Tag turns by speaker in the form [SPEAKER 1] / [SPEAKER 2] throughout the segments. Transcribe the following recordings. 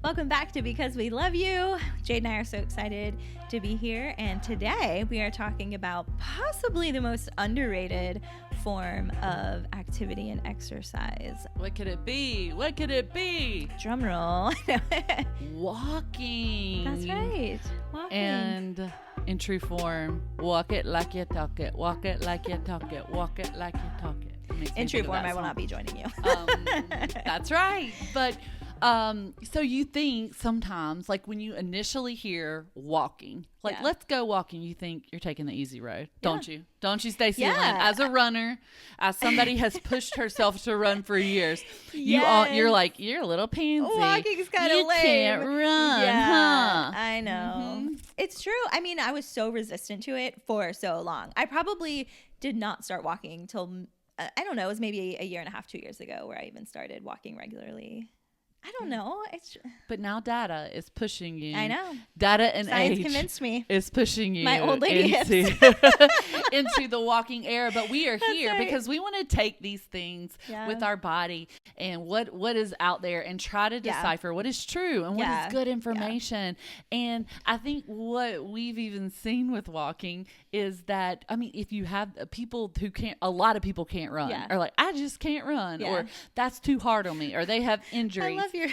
[SPEAKER 1] Welcome back to Because We Love You. Jade and I are so excited to be here, and today we are talking about possibly the most underrated form of activity and exercise.
[SPEAKER 2] What could it be? What could it be?
[SPEAKER 1] Drum roll.
[SPEAKER 2] Walking.
[SPEAKER 1] That's right. Walking.
[SPEAKER 2] And in true form, walk it like you talk it. Walk it like you talk it. Walk it like you talk it.
[SPEAKER 1] In true form, I will not be joining you.
[SPEAKER 2] That's right. But so you think sometimes, like when you initially hear walking, like let's go walking, you think you're taking the easy road, don't you? Don't you, Stacy Lynn? As a runner, as somebody has pushed herself to run for years, you're like, you're a little pansy.
[SPEAKER 1] Walking's kind of lame.
[SPEAKER 2] You can't run, huh?
[SPEAKER 1] I know. Mm-hmm. It's true. I mean, I was so resistant to it for so long. I probably did not start walking till I don't know, it was maybe a year and a half, 2 years ago where I even started walking regularly. I don't know.
[SPEAKER 2] But now data is pushing you.
[SPEAKER 1] I know.
[SPEAKER 2] Data and
[SPEAKER 1] Science
[SPEAKER 2] age
[SPEAKER 1] convinced me.
[SPEAKER 2] is pushing you.
[SPEAKER 1] My old lady hips.
[SPEAKER 2] into the walking era. But we are here because we want to take these things with our body and what is out there and try to decipher what is true and what is good information. And I think what we've even seen with walking is that, I mean, if you have people who can't, a lot of people can't run or like, I just can't run or that's too hard on me or they have injuries.
[SPEAKER 1] I love your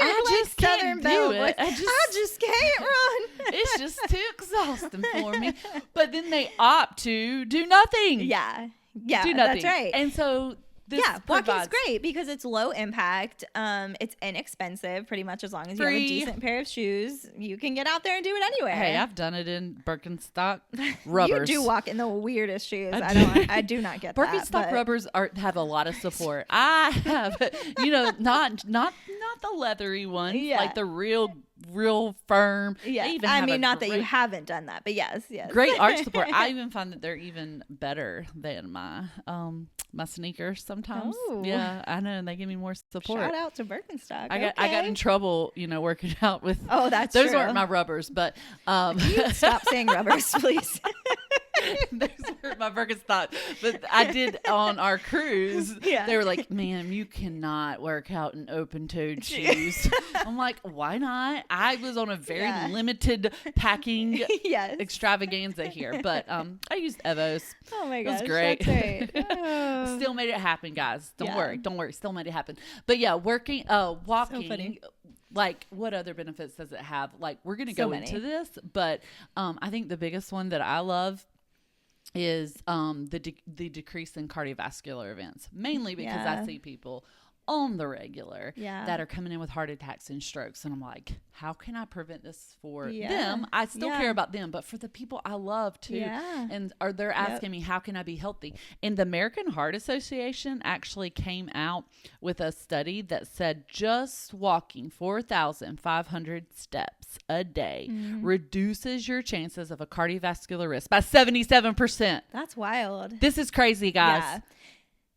[SPEAKER 2] I just can't do it.
[SPEAKER 1] I just can't run.
[SPEAKER 2] It's just too exhausting for me. But then they opt to do nothing.
[SPEAKER 1] Yeah,
[SPEAKER 2] do nothing.
[SPEAKER 1] That's right.
[SPEAKER 2] And so
[SPEAKER 1] walking is great because it's low impact. It's inexpensive, pretty much as long as you have a decent pair of shoes. You can get out there and do it anywhere.
[SPEAKER 2] Hey, I've done it in Birkenstock rubbers.
[SPEAKER 1] You do walk in the weirdest shoes. I do not get
[SPEAKER 2] Birkenstock
[SPEAKER 1] that. Birkenstock
[SPEAKER 2] rubbers have a lot of support. I have, not the leathery ones, like the real firm.
[SPEAKER 1] Yeah, not that you haven't done that, but yes.
[SPEAKER 2] Great arch support. I even find that they're even better than my sneakers sometimes.
[SPEAKER 1] Oh.
[SPEAKER 2] Yeah, I know, and they give me more support.
[SPEAKER 1] Shout out to Birkenstock.
[SPEAKER 2] I got in trouble, working out with.
[SPEAKER 1] Oh, that's
[SPEAKER 2] those
[SPEAKER 1] true.
[SPEAKER 2] weren't my rubbers, but
[SPEAKER 1] you stop saying rubbers, please.
[SPEAKER 2] Those were my Birkenstock, but I did on our cruise. Yeah. They were like, "Ma'am, you cannot work out in open-toed shoes." I'm like, "Why not?" I was on a very limited packing extravaganza here, but I used Evos.
[SPEAKER 1] Oh my gosh,
[SPEAKER 2] it was great.
[SPEAKER 1] That's great.
[SPEAKER 2] Still made it happen, guys. Don't worry. Still made it happen. But yeah, walking.
[SPEAKER 1] So funny.
[SPEAKER 2] Like, what other benefits does it have? Like, we're going to go into this, but I think the biggest one that I love is the decrease in cardiovascular events, mainly because I see people on the regular that are coming in with heart attacks and strokes, and I'm like, how can I prevent this for them? I still care about them, but for the people I love too. And they're asking me, how can I be healthy? And the American Heart Association actually came out with a study that said just walking 4,500 steps a day reduces your chances of a cardiovascular risk by 77%.
[SPEAKER 1] That's wild.
[SPEAKER 2] This is crazy, guys.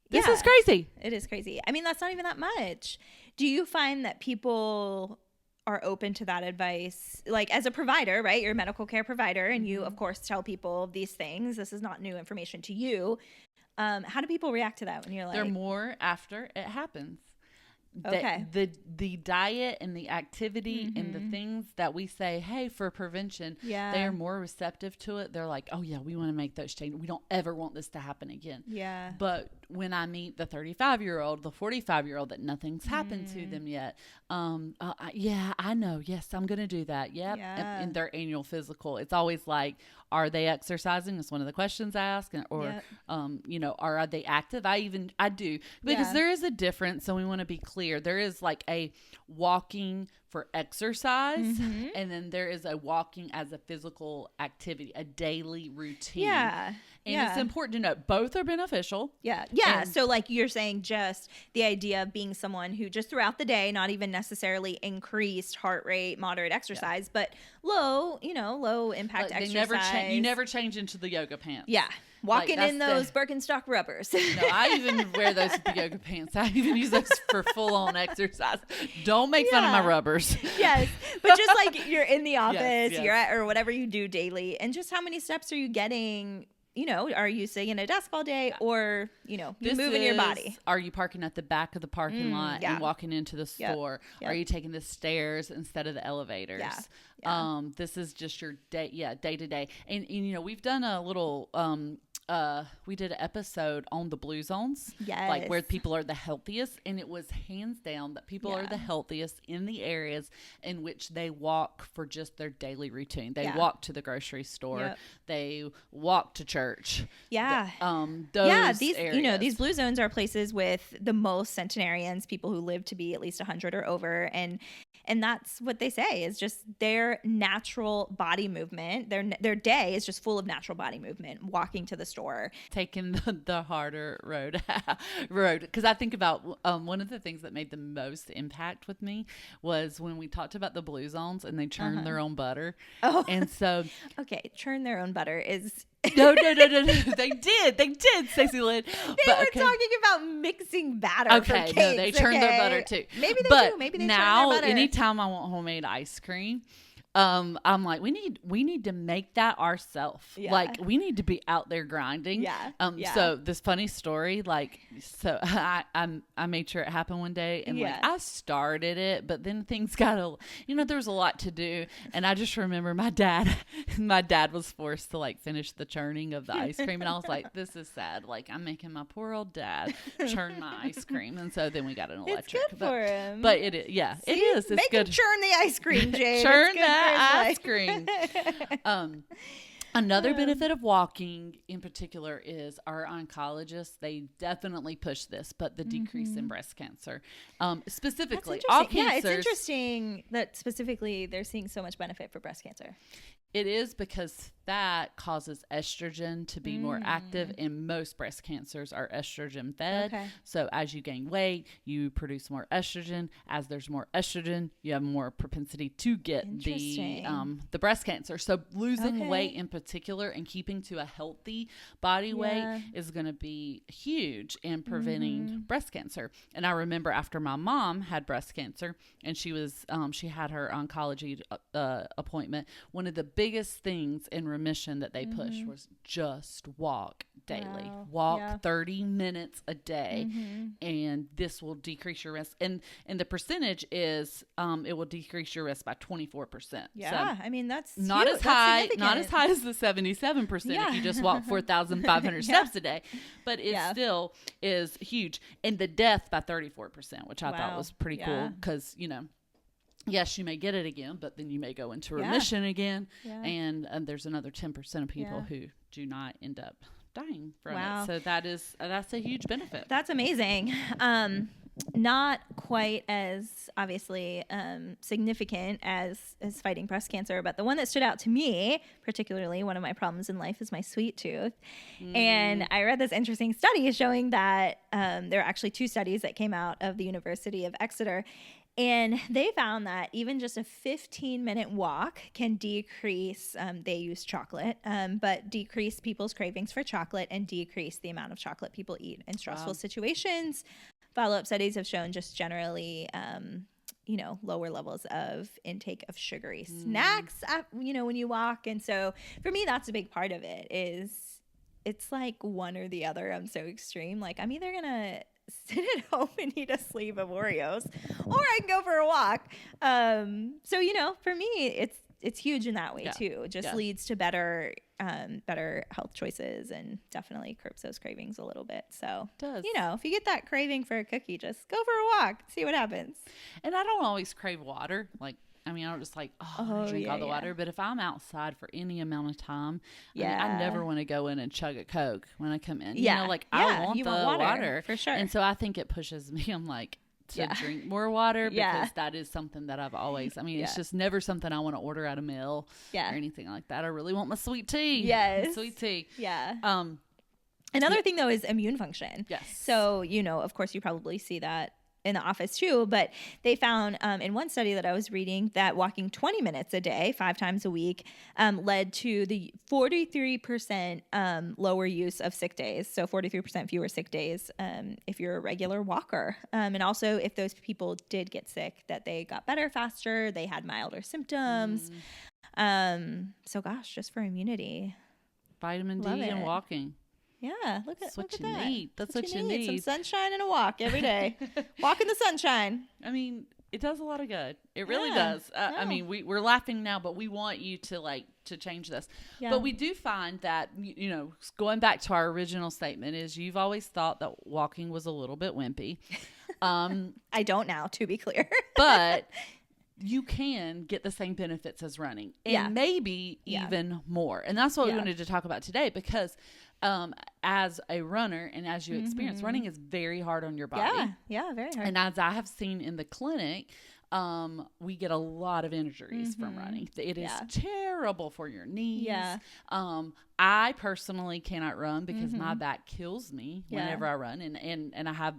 [SPEAKER 2] This is crazy.
[SPEAKER 1] It is crazy. I mean, that's not even that much. Do you find that people are open to that advice? Like, as a provider, right? You're a medical care provider, and you, of course, tell people these things. This is not new information to you. How do people react to that when you're like...
[SPEAKER 2] They're more after it happens.
[SPEAKER 1] Okay.
[SPEAKER 2] The diet and the activity and the things that we say, hey, for prevention, they are more receptive to it. They're like, oh yeah, we want to make those changes. We don't ever want this to happen again.
[SPEAKER 1] Yeah.
[SPEAKER 2] But when I meet the 35-year-old, the 45-year-old that nothing's happened to them yet, I know. Yes, I'm going to do that. Yep.
[SPEAKER 1] Yeah.
[SPEAKER 2] In their annual physical, it's always like, are they exercising? It's one of the questions I ask. Or, are they active? I do. Because there is a difference. So we want to be clear. There is like a walking for exercise. And then there is a walking as a physical activity, a daily routine.
[SPEAKER 1] Yeah.
[SPEAKER 2] And it's important to note both are beneficial.
[SPEAKER 1] Yeah. So like you're saying, just the idea of being someone who just throughout the day, not even necessarily increased heart rate, moderate exercise, but low impact exercise.
[SPEAKER 2] You never change into the yoga pants.
[SPEAKER 1] Yeah. Walking in those Birkenstock rubbers.
[SPEAKER 2] No, I even wear those with the yoga pants. I even use those for full-on exercise. Don't make fun of my rubbers.
[SPEAKER 1] Yes. But just like you're in the office, you're at, or whatever you do daily, and just how many steps are you getting are you sitting in a desk all day, or, you moving your body?
[SPEAKER 2] Are you parking at the back of the parking lot and walking into the store?
[SPEAKER 1] Yep.
[SPEAKER 2] Are you taking the stairs instead of the elevators? This is just your day to day. And we've done a little we did an episode on the blue zones, like where people are the healthiest, and it was hands down that people are the healthiest in the areas in which they walk for just their daily routine. They walk to the grocery store, they walk to church.
[SPEAKER 1] These
[SPEAKER 2] areas.
[SPEAKER 1] These blue zones are places with the most centenarians, people who live to be at least 100 or over, and that's what they say is just their natural body movement. Their day is just full of natural body movement, walking to the store.
[SPEAKER 2] Taking the harder road. Because I think about one of the things that made the most impact with me was when we talked about the blue zones and they churn their own butter. Oh. And so.
[SPEAKER 1] Okay, churn their own butter is...
[SPEAKER 2] No. They did, Stacy Lynn.
[SPEAKER 1] They were talking about mixing batter for cakes.
[SPEAKER 2] No, they churn their butter too.
[SPEAKER 1] Maybe they do. Maybe they
[SPEAKER 2] now,
[SPEAKER 1] churn their butter.
[SPEAKER 2] Anytime I want homemade ice cream, I'm like, we need to make that ourselves. Like, we need to be out there grinding. So this funny story, I made sure it happened one day, and I started it, but then things got there was a lot to do, and I just remember my dad was forced to finish the churning of the ice cream, and I was like, this is sad. Like, I'm making my poor old dad churn my ice cream, and so then we got an electric.
[SPEAKER 1] It's good for him.
[SPEAKER 2] But it is, it is. It's
[SPEAKER 1] make
[SPEAKER 2] good.
[SPEAKER 1] Him churn the ice cream, Jade.
[SPEAKER 2] Churn that ice cream. Another benefit of walking in particular is our oncologists, they definitely push this, but the decrease in breast cancer. Specifically, all cancers.
[SPEAKER 1] It's interesting that specifically they're seeing so much benefit for breast cancer.
[SPEAKER 2] It is because that causes estrogen to be more active, and most breast cancers are estrogen fed. Okay. So as you gain weight, you produce more estrogen. As there's more estrogen, you have more propensity to get the breast cancer. So losing weight in particular and keeping to a healthy body weight is going to be huge in preventing breast cancer. And I remember after my mom had breast cancer and she was she had her oncology appointment, one of the biggest things in remission that they pushed was just walk daily. Walk 30 minutes a day, and this will decrease your risk. And the percentage is it will decrease your risk by 24%.
[SPEAKER 1] Yeah, so I mean that's
[SPEAKER 2] not
[SPEAKER 1] huge.
[SPEAKER 2] as high, not as high as the 77% if you just walk 4,500 steps a day, but it still is huge. And the death by 34%, which I thought was pretty cool because yes, you may get it again, but then you may go into remission again. Yeah. And there's another 10% of people who do not end up dying from it. So that's a huge benefit.
[SPEAKER 1] That's amazing. Not quite as obviously significant as fighting breast cancer, but the one that stood out to me, particularly one of my problems in life, is my sweet tooth. And I read this interesting study showing that there are actually 2 studies that came out of the University of Exeter. And they found that even just a 15-minute walk can decrease, they use chocolate, but decrease people's cravings for chocolate and decrease the amount of chocolate people eat in stressful situations. Follow-up studies have shown just generally, lower levels of intake of sugary snacks, when you walk. And so for me, that's a big part of it is it's like one or the other. I'm so extreme. Like I'm either going to sit at home and eat a sleeve of Oreos, or I can go for a walk. So, for me, it's huge in that way too. It just leads to better health choices and definitely curbs those cravings a little bit. So, if you get that craving for a cookie, just go for a walk, see what happens.
[SPEAKER 2] And I don't always crave water. I don't just drink all the water, but if I'm outside for any amount of time, I never want to go in and chug a Coke when I come in. I want the water
[SPEAKER 1] for sure.
[SPEAKER 2] And so I think it pushes me. I'm like, to drink more water because that is something that I've always, it's just never something I want to order at a meal or anything like that. I really want my sweet tea.
[SPEAKER 1] Yes.
[SPEAKER 2] Sweet tea.
[SPEAKER 1] Yeah. Another thing though is immune function.
[SPEAKER 2] Yes.
[SPEAKER 1] So, of course you probably see that in the office too, but they found in one study that I was reading that walking 20 minutes a day, 5 times a week, led to the 43% lower use of sick days. So 43% fewer sick days if you're a regular walker. And also if those people did get sick, that they got better faster, they had milder symptoms. So gosh, just for immunity,
[SPEAKER 2] vitamin
[SPEAKER 1] Love
[SPEAKER 2] D and
[SPEAKER 1] it.
[SPEAKER 2] walking.
[SPEAKER 1] Yeah, look
[SPEAKER 2] That's
[SPEAKER 1] at
[SPEAKER 2] what you
[SPEAKER 1] that.
[SPEAKER 2] need. That's what you need.
[SPEAKER 1] Some sunshine and a walk every day. Walk in the sunshine.
[SPEAKER 2] I mean, it does a lot of good. It really
[SPEAKER 1] Yeah.
[SPEAKER 2] does. I mean, we're laughing now, but we want you to change this.
[SPEAKER 1] Yeah.
[SPEAKER 2] But we do find that, you know, going back to our original statement is you've always thought that walking was a little bit wimpy.
[SPEAKER 1] I don't now, to be clear.
[SPEAKER 2] But you can get the same benefits as running, and maybe even more. And that's what we wanted to talk about today, because as a runner and as you experience, running is very hard on your body.
[SPEAKER 1] Yeah, very hard.
[SPEAKER 2] And as I have seen in the clinic, we get a lot of injuries from running. It is terrible for your knees.
[SPEAKER 1] Yeah.
[SPEAKER 2] I personally cannot run because my back kills me whenever I run, and I have,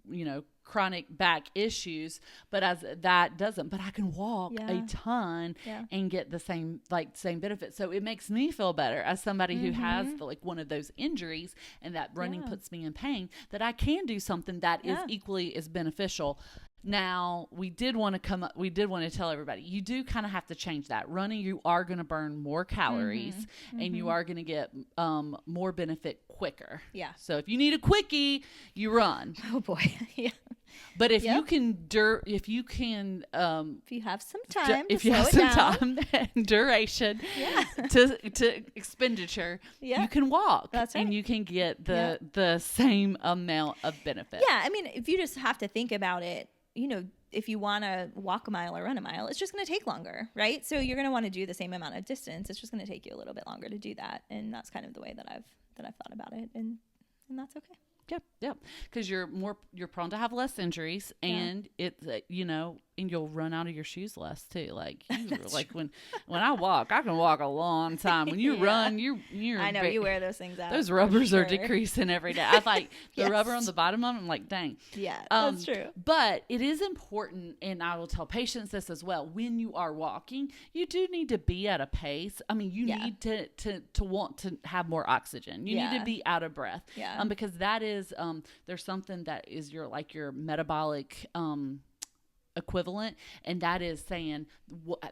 [SPEAKER 2] you know, chronic back issues, but as that doesn't, but I can walk a ton and get the same benefits. So it makes me feel better as somebody who has one of those injuries, and that running puts me in pain, that I can do something that is equally as beneficial. Now, we did want to tell everybody, you do kind of have to change that. Running, you are going to burn more calories and you are going to get more benefit quicker.
[SPEAKER 1] Yeah.
[SPEAKER 2] So if you need a quickie, you run.
[SPEAKER 1] Oh boy. Yeah.
[SPEAKER 2] But if you can,
[SPEAKER 1] if you have some time,
[SPEAKER 2] time and duration to expenditure, you can walk.
[SPEAKER 1] That's right.
[SPEAKER 2] And you can get the same amount of benefit.
[SPEAKER 1] Yeah. I mean, if you just have to think about it, you know, if you want to walk a mile or run a mile, it's just going to take longer, right? So you're going to want to do the same amount of distance. It's just going to take you a little bit longer to do that. And that's kind of the way that I've thought about it. And that's okay.
[SPEAKER 2] Yep. Because you're prone to have less injuries, and it's you know, and you'll run out of your shoes less too. Like when I walk, I can walk a long time. When you run, you're
[SPEAKER 1] I know you wear those things out.
[SPEAKER 2] Those rubbers are decreasing every day. I like the rubber on the bottom of them. I'm like, dang.
[SPEAKER 1] Yeah, that's true.
[SPEAKER 2] But it is important, and I will tell patients this as well. When you are walking, you do need to be at a pace. I mean, you need to want to have more oxygen. You need to be out of breath.
[SPEAKER 1] Yeah.
[SPEAKER 2] Because that is there's something that is your metabolic equivalent, and that is saying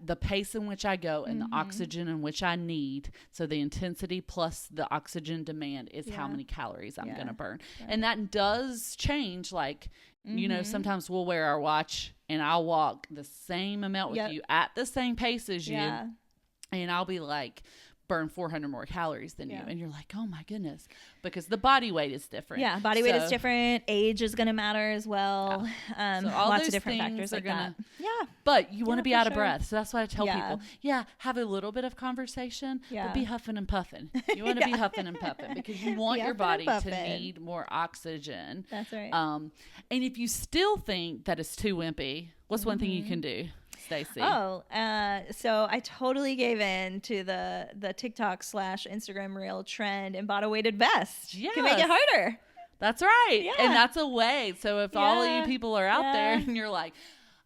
[SPEAKER 2] the pace in which I go and the oxygen in which I need. So the intensity plus the oxygen demand is how many calories I'm going to burn. Right. And that does change. Like, you know, sometimes we'll wear our watch and I'll walk the same amount with you at the same pace as you. And I'll be like, burn 400 more calories than you. And you're like, oh my goodness, because the body weight is different.
[SPEAKER 1] Yeah. Body weight is different. Age is going to matter as well.
[SPEAKER 2] So all
[SPEAKER 1] lots
[SPEAKER 2] those
[SPEAKER 1] of different
[SPEAKER 2] things
[SPEAKER 1] factors
[SPEAKER 2] are
[SPEAKER 1] like
[SPEAKER 2] gonna,
[SPEAKER 1] that. Yeah.
[SPEAKER 2] But you want to be out of
[SPEAKER 1] sure.
[SPEAKER 2] breath. So that's why I tell people, have a little bit of conversation, but be huffing and puffing. You want to be huffing and puffing because you want your body to need more oxygen.
[SPEAKER 1] That's right.
[SPEAKER 2] And if you still think that it's too wimpy, what's one thing you can do, Stacy?
[SPEAKER 1] So I totally gave in to the TikTok / Instagram reel trend and bought a weighted vest.
[SPEAKER 2] Yes.
[SPEAKER 1] Can make it harder.
[SPEAKER 2] That's right. Yeah. And that's a way. So if all of you people are out there and you're like,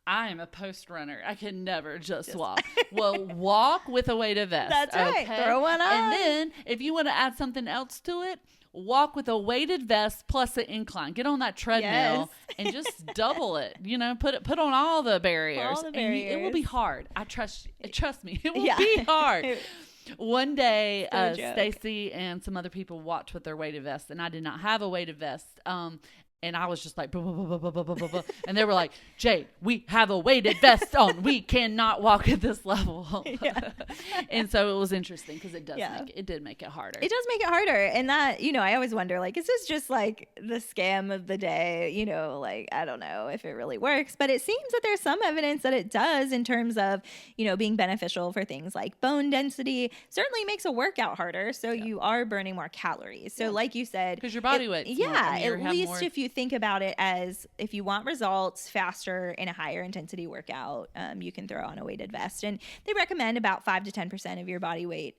[SPEAKER 2] I am a post runner, I can never just walk. Well, walk with a weighted vest.
[SPEAKER 1] That's right. Throw one on.
[SPEAKER 2] And then if you want to add something else to it, walk with a weighted vest plus an incline. Get on that treadmill and just double it. You know, put on all the barriers. And it will be hard. Trust me, it will be hard. One day, Stacy and some other people walked with their weighted vests, and I did not have a weighted vest. And I was just like, blah, blah, blah, blah, blah, blah, blah. And they were like, Jade, we have a weighted vest on. We cannot walk at this level. And so it was interesting because it did make it harder.
[SPEAKER 1] It does make it harder. And that, you know, I always wonder, like, is this just like the scam of the day? You know, like, I don't know if it really works, but it seems that there's some evidence that it does in terms of, you know, being beneficial for things like bone density. Certainly makes a workout harder. So you are burning more calories. So like you said,
[SPEAKER 2] because your body weight.
[SPEAKER 1] At least if you think about it as if you want results faster in a higher intensity workout, you can throw on a weighted vest, and they recommend about 5 to 10% of your body weight.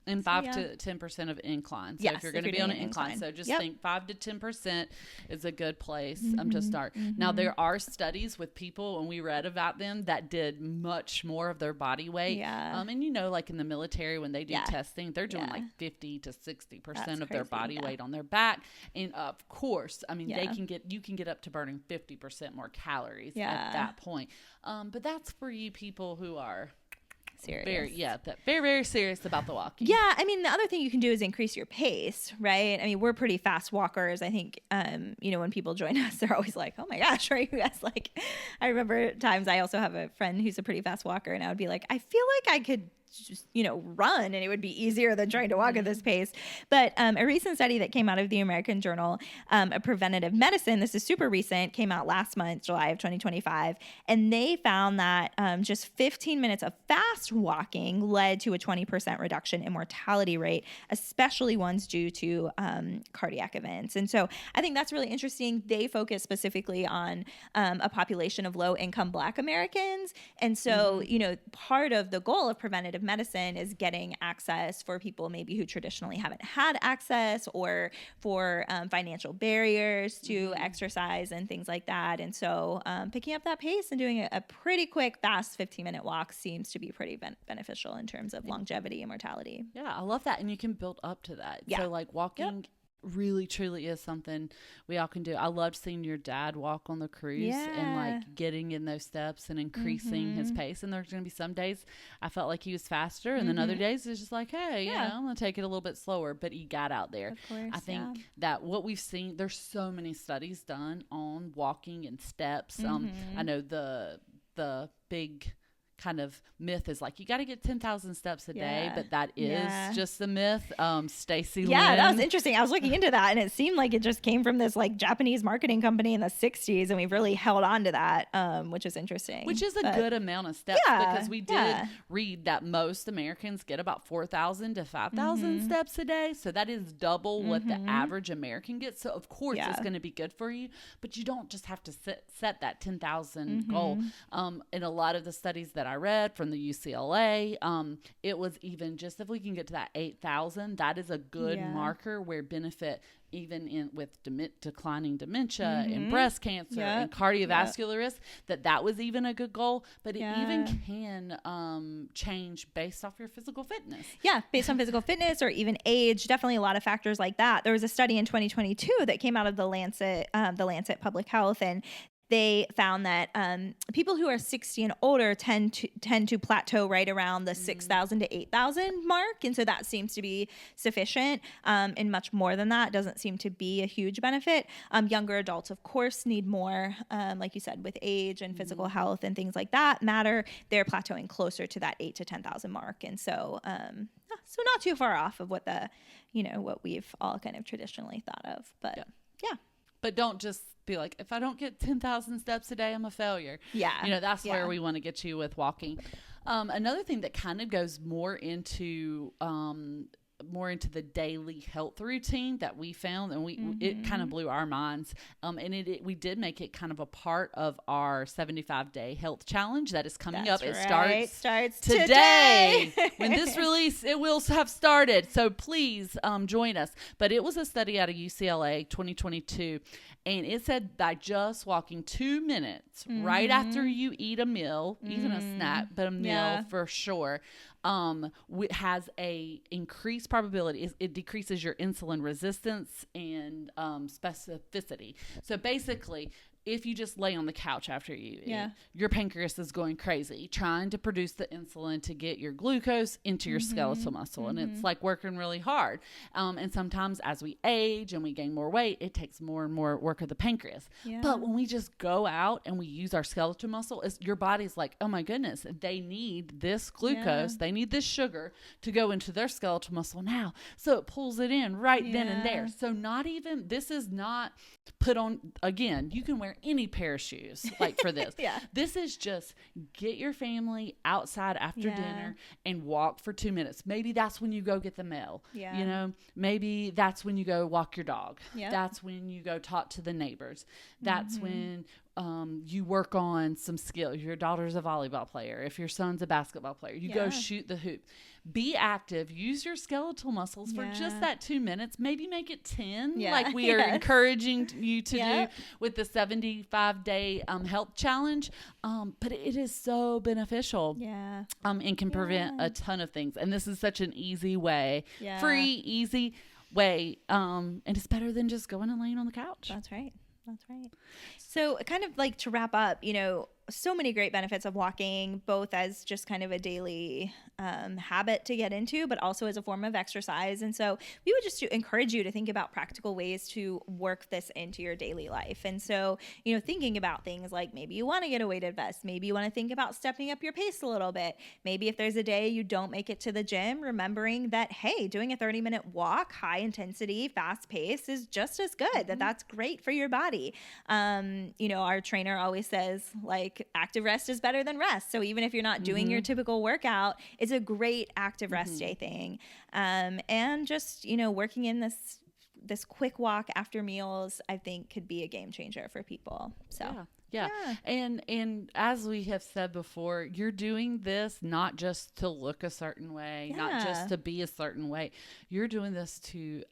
[SPEAKER 2] And 5 to 10% of incline. So if you're going to be on an incline, so just think 5 to 10% is a good place to start. Now there are studies with people, and we read about them that did much more of their body weight. And you know, like in the military when they do testing, they're doing like 50 to 60% of their body weight on their back. And of course, I mean, you can get up to burning 50% more calories at that point. But that's for you people who are
[SPEAKER 1] serious.
[SPEAKER 2] Very, very serious about the walking.
[SPEAKER 1] Yeah, I mean, the other thing you can do is increase your pace, right? I mean, we're pretty fast walkers. I think, when people join us, they're always like, oh my gosh, right? You guys like, I remember times I also have a friend who's a pretty fast walker, and I would be like, I feel like I could just, run, and it would be easier than trying to walk at this pace. But a recent study that came out of the American Journal of Preventative Medicine, this is super recent, came out last month, July of 2025, and they found that just 15 minutes of fast walking led to a 20% reduction in mortality rate, especially ones due to cardiac events. And so I think that's really interesting. They focus specifically on a population of low-income Black Americans. And so, part of the goal of preventative medicine is getting access for people maybe who traditionally haven't had access, or for financial barriers to exercise and things like that. And so picking up that pace and doing a pretty quick, fast 15-minute walk seems to be pretty beneficial in terms of longevity and mortality.
[SPEAKER 2] Yeah, I love that. And you can build up to that.
[SPEAKER 1] Yeah.
[SPEAKER 2] So like walking really truly is something we all can do. I loved seeing your dad walk on the cruise and like getting in those steps and increasing his pace. And there's going to be some days I felt like he was faster, and then other days it's just like, hey, I'm going to take it a little bit slower, but he got out there.
[SPEAKER 1] Of course,
[SPEAKER 2] I think that what we've seen, there's so many studies done on walking and steps. I know the big kind of myth is like, you got to get 10,000 steps a day, but that is just the myth. Stacy
[SPEAKER 1] that was interesting. I was looking into that, and it seemed like it just came from this like Japanese marketing company in the 60s, and we've really held on to that, which is interesting.
[SPEAKER 2] Which is a good amount of steps, because we did read that most Americans get about 4,000 to 5,000 steps a day. So that is double what the average American gets. So of course it's going to be good for you, but you don't just have to set that 10,000 goal. In a lot of the studies that I read from the UCLA, it was even just, if we can get to that 8,000, that is a good marker where benefit, even with declining dementia and breast cancer and cardiovascular risk, that was even a good goal. But it even can change based off your physical fitness. Yeah,
[SPEAKER 1] based on physical fitness or even age. Definitely a lot of factors like that. There was a study in 2022 that came out of the Lancet Public Health, and they found that people who are 60 and older tend to plateau right around the 6,000 to 8,000 mark. And so that seems to be sufficient. And much more than that doesn't seem to be a huge benefit. Younger adults, of course, need more, like you said, with age and physical health and things like that matter. They're plateauing closer to that 8,000 to 10,000 mark. And so, so not too far off of what what we've all kind of traditionally thought of. But
[SPEAKER 2] But don't just be like, if I don't get 10,000 steps a day, I'm a failure.
[SPEAKER 1] Yeah.
[SPEAKER 2] That's where we want to get you with walking. Another thing that kind of goes more into the daily health routine that we found, and it kind of blew our minds. And we did make it kind of a part of our 75-day health challenge that is coming up. It starts today. When this release, it will have started. So please join us. But it was a study out of UCLA 2022. And it said that just walking 2 minutes right after you eat a meal, even a snack, but a meal for sure, has a increased probability. It decreases your insulin resistance and specificity. So basically, if you just lay on the couch after you eat, your pancreas is going crazy trying to produce the insulin to get your glucose into your skeletal muscle. And it's like working really hard. And sometimes as we age and we gain more weight, it takes more and more work of the pancreas. But when we just go out and we use our skeletal muscle, your body's like, oh my goodness, they need this glucose. They need this sugar to go into their skeletal muscle now. So it pulls it in right then and there. So this is not put on, again, you can wear any pair of shoes like for this. This is just get your family outside after dinner and walk for 2 minutes. Maybe that's when you go get the mail. Maybe that's when you go walk your dog. That's when you go talk to the neighbors. That's when you work on some skill. Your daughter's a volleyball player. If your son's a basketball player, you go shoot the hoop. Be active. Use your skeletal muscles for just that 2 minutes. Maybe make it 10, like we are encouraging you to do with the 75-day health challenge. But it is so beneficial. And can prevent a ton of things. And this is such an easy way, free, easy way. And it's better than just going and laying on the couch.
[SPEAKER 1] That's right. So kind of like to wrap up, so many great benefits of walking, both as just kind of a daily habit to get into, but also as a form of exercise. And so we would just encourage you to think about practical ways to work this into your daily life. And so, thinking about things like maybe you want to get a weighted vest, maybe you want to think about stepping up your pace a little bit. Maybe if there's a day you don't make it to the gym, remembering that, hey, doing a 30-minute walk, high intensity, fast pace is just as good, that's great for your body. Our trainer always says, like, active rest is better than rest. So even if you're not doing your typical workout, it's a great active rest day thing. And just, working in this quick walk after meals, I think could be a game changer for people. So
[SPEAKER 2] yeah. And as we have said before, you're doing this not just to look a certain way, not just to be a certain way. You're doing this to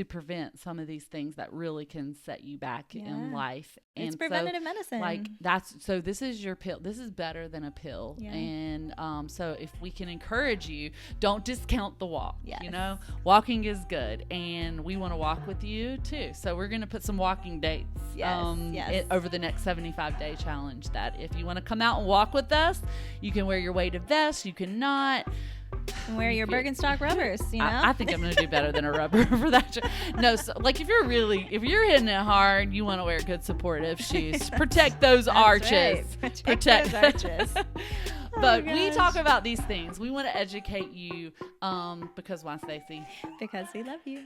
[SPEAKER 2] prevent some of these things that really can set you back in life. And
[SPEAKER 1] it's preventative medicine.
[SPEAKER 2] Like so this is your pill. This is better than a pill. Yeah. And so if we can encourage you, don't discount the walk.
[SPEAKER 1] Yes.
[SPEAKER 2] Walking is good, and we want to walk with you too. So we're going to put some walking dates over the next 75-day challenge, that if you want to come out and walk with us, you can wear your weighted vest, you cannot
[SPEAKER 1] and wear your Birkenstock rubbers.
[SPEAKER 2] I think I'm going to do better than a rubber for that. No, so, like, if you're hitting it hard, you want to wear good supportive shoes. Protect those arches.
[SPEAKER 1] Right. Protect those arches.
[SPEAKER 2] But we talk about these things. We want to educate you because why, Stacy?
[SPEAKER 1] Because we love you.